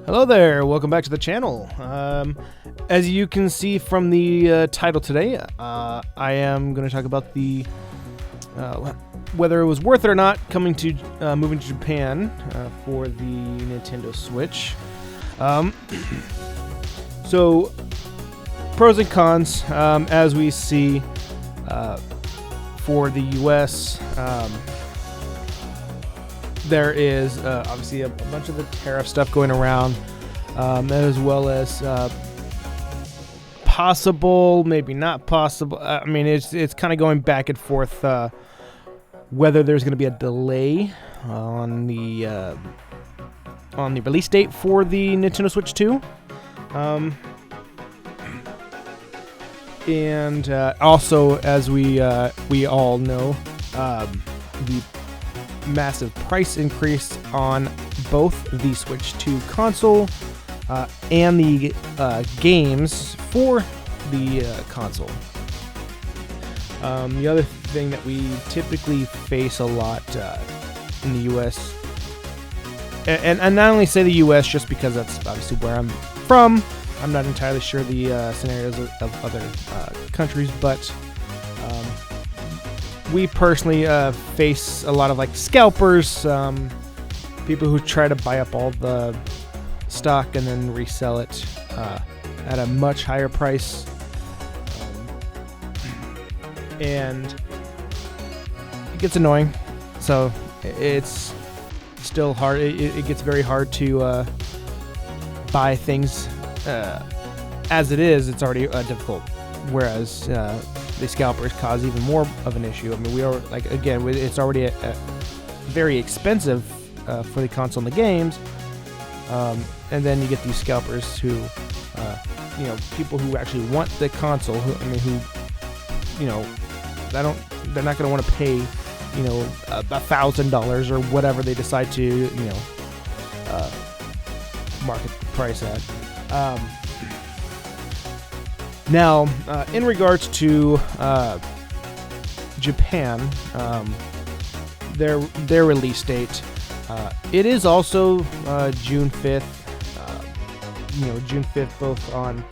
Hello there, welcome back to the channel. As you can see from the title today, I am going to talk about the whether it was worth it or not moving to Japan for the Nintendo Switch. So pros and cons, as we see for the US. There is obviously a bunch of the tariff stuff going around, as well as possible, maybe not possible. I mean, it's kind of going back and forth whether there's going to be a delay on the release date for the Nintendo Switch 2, and also, as we all know, the massive price increase on both the Switch 2 console and the games for the console. The other thing that we typically face a lot in the US, and I not only say the US just because that's obviously where I'm from, I'm not entirely sure the scenarios of other countries, but we personally face a lot of like scalpers, people who try to buy up all the stock and then resell it at a much higher price, and it gets annoying. So it's still hard. It gets very hard to buy things as it is. It's already difficult, whereas the scalpers cause even more of an issue. I mean, we are it's already a very expensive for the console and the games, and then you get these scalpers who, people who actually want the console. They're not going to want to pay, $1,000 or whatever they decide to, market the price at. Now, in regards to Japan, their release date, it is also June 5th. June 5th, both on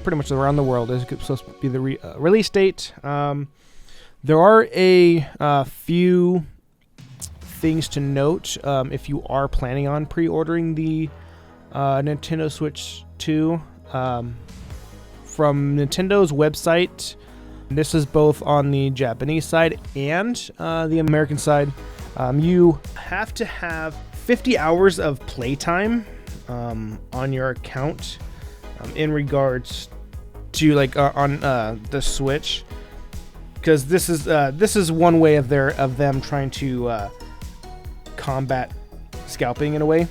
pretty much around the world is supposed to be the release date. There are a few things to note if you are planning on pre-ordering the Nintendo Switch 2. From Nintendo's website, this is both on the Japanese side and the American side. You have to have 50 hours of playtime on your account in regards to on the Switch, because this is one way of them trying to combat scalping in a way.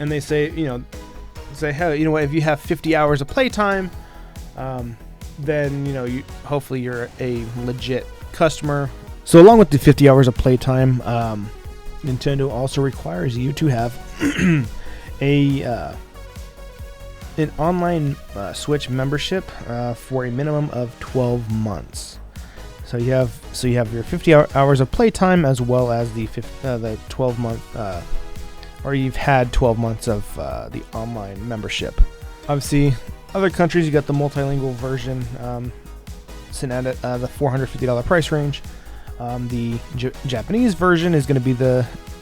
And they say, hey, you know what, if you have 50 hours of playtime, then hopefully you're a legit customer. So along with the 50 hours of playtime, Nintendo also requires you to have an online Switch membership for a minimum of 12 months. So you have your 50 hours of playtime, as well as the 12 month or you've had 12 months of the online membership. Obviously, other countries, you got the multilingual version, sitting at the $450 price range. The Japanese version is going to be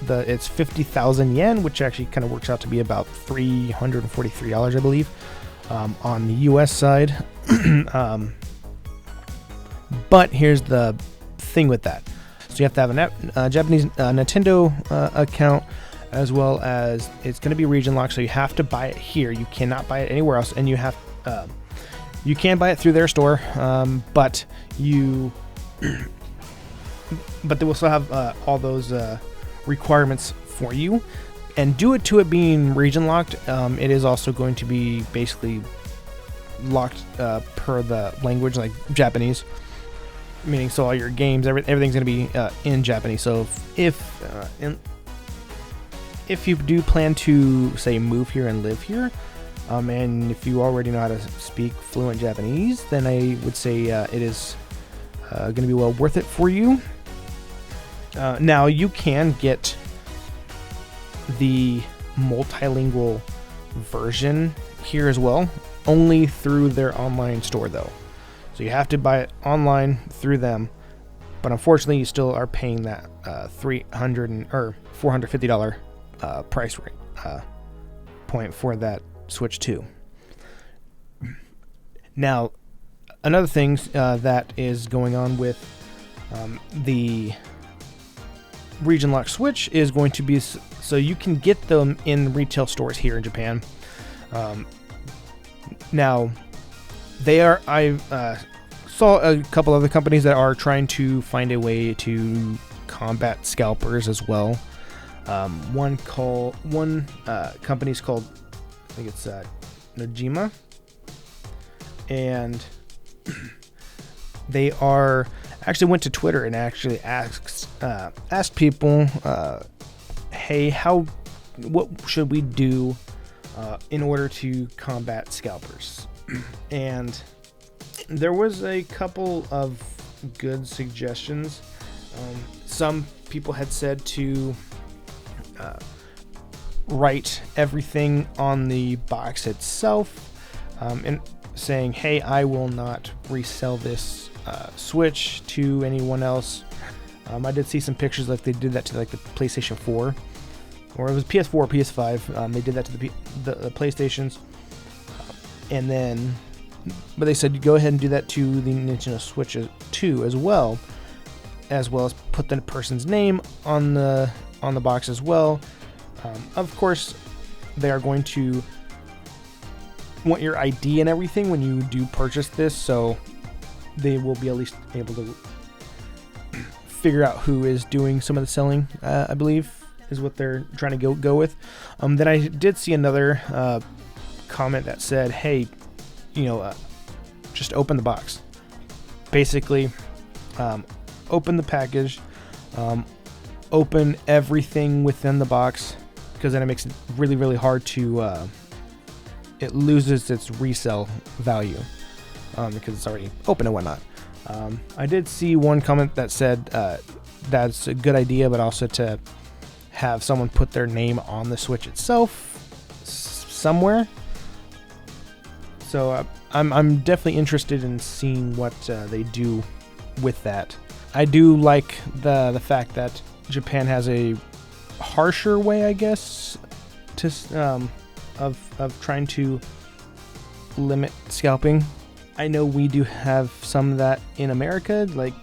it's 50,000 yen, which actually kind of works out to be about $343, I believe, on the US side. But here's the thing with that. So you have to have a Japanese Nintendo account, as well as it's going to be region locked, so you have to buy it here. You cannot buy it anywhere else, and you can buy it through their store, but they will still have all those requirements for you. And due to it being region locked, it is also going to be basically locked per the language, like Japanese. Meaning, so all your games, everything's going to be in Japanese. So if you do plan to, say, move here and live here, and if you already know how to speak fluent Japanese, then I would say it is going to be well worth it for you. Now, you can get the multilingual version here as well, only through their online store though. So you have to buy it online through them, but unfortunately you still are paying that $450 price rate point for that Switch 2. Now, another thing that is going on with the region locked Switch is going to be so you can get them in retail stores here in Japan. Now, I saw a couple other companies that are trying to find a way to combat scalpers as well. One company's called, I think it's Nojima, and they actually went to Twitter and actually asked people, hey, what should we do in order to combat scalpers? And there was a couple of good suggestions. Some people had said to write everything on the box itself, and saying, hey, I will not resell this Switch to anyone else. I did see some pictures like they did that to like the PlayStation 4, or it was PS4 or PS5. They did that to the PlayStations, and then, but they said go ahead and do that to the Nintendo Switch 2 as well as put the person's name on the box as well. Of course, they are going to want your ID and everything when you do purchase this, so they will be at least able to figure out who is doing some of the selling, I believe is what they're trying to go with. Then I did see another comment that said, hey, just open the box. Basically, open the package, open everything within the box, because then it makes it really, really hard to, it loses its resale value, because it's already open and whatnot. I did see one comment that said that's a good idea, but also to have someone put their name on the Switch itself somewhere. So I'm definitely interested in seeing what they do with that. I do like the fact that Japan has a harsher way, I guess, to of trying to limit scalping. I know we do have some of that in America, like,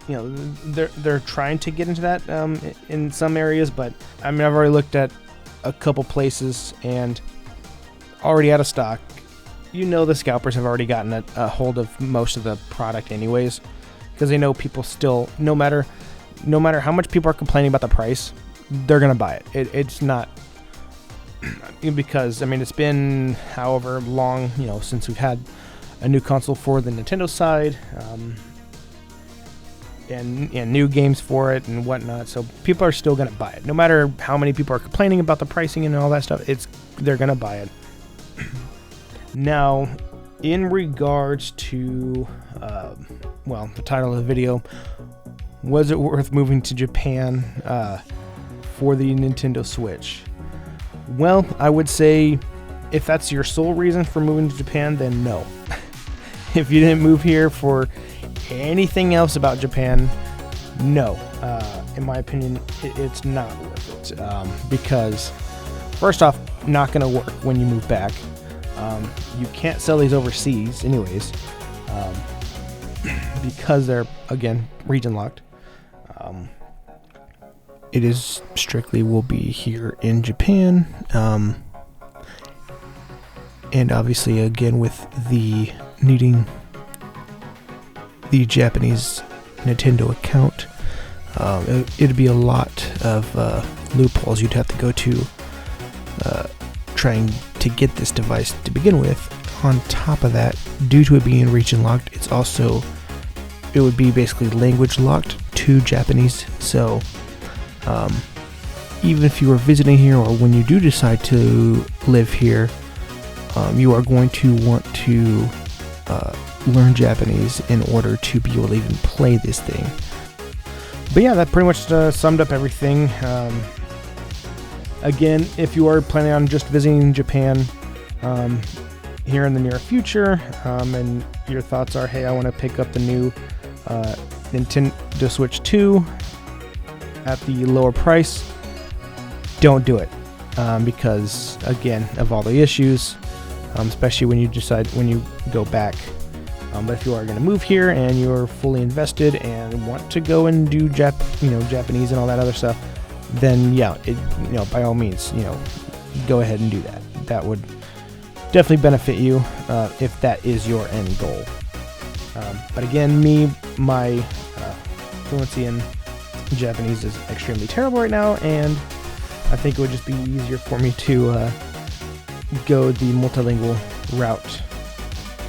they're trying to get into that in some areas, but I mean, I've already looked at a couple places and already out of stock. The scalpers have already gotten a hold of most of the product anyways, because they know people still, no matter how much people are complaining about the price, they're gonna buy it. It's not because, I mean, it's been however long, since we've had a new console for the Nintendo side, and new games for it and whatnot. So people are still gonna buy it, no matter how many people are complaining about the pricing and all that stuff. They're gonna buy it. Now, in regards to, the title of the video, was it worth moving to Japan for the Nintendo Switch? Well, I would say if that's your sole reason for moving to Japan, then no. If you didn't move here for anything else about Japan, no. In my opinion, it's not worth it. Because, first off, not going to work when you move back. You can't sell these overseas anyways, because they're, again, region locked. It is strictly will be here in Japan, and obviously, again, with the needing the Japanese Nintendo account, it'd be a lot of loopholes you'd have to go to trying to get this device to begin with. On top of that, due to it being region locked, it would be basically language locked to Japanese. So even if you are visiting here, or when you do decide to live here, you are going to want to learn Japanese in order to be able to even play this thing. But yeah, that pretty much summed up everything. Again, if you are planning on just visiting Japan here in the near future, and your thoughts are, hey, I want to pick up the new Nintendo Switch 2 at the lower price, don't do it, because again of all the issues, especially when you go back. But if you are going to move here and you're fully invested and want to go and do Japanese and all that other stuff, then yeah, by all means, go ahead and do that. That would definitely benefit you if that is your end goal. But again, my fluency in Japanese is extremely terrible right now, and I think it would just be easier for me to go the multilingual route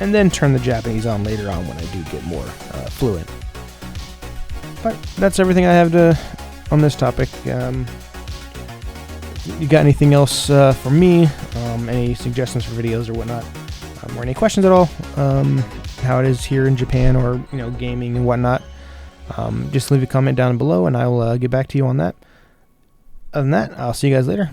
and then turn the Japanese on later on when I do get more fluent. But that's everything I have on this topic. You got anything else for me? Any suggestions for videos or whatnot? Or any questions at all? How it is here in Japan, or gaming and whatnot? Just leave a comment down below and I will get back to you on that. Other than that, I'll see you guys later.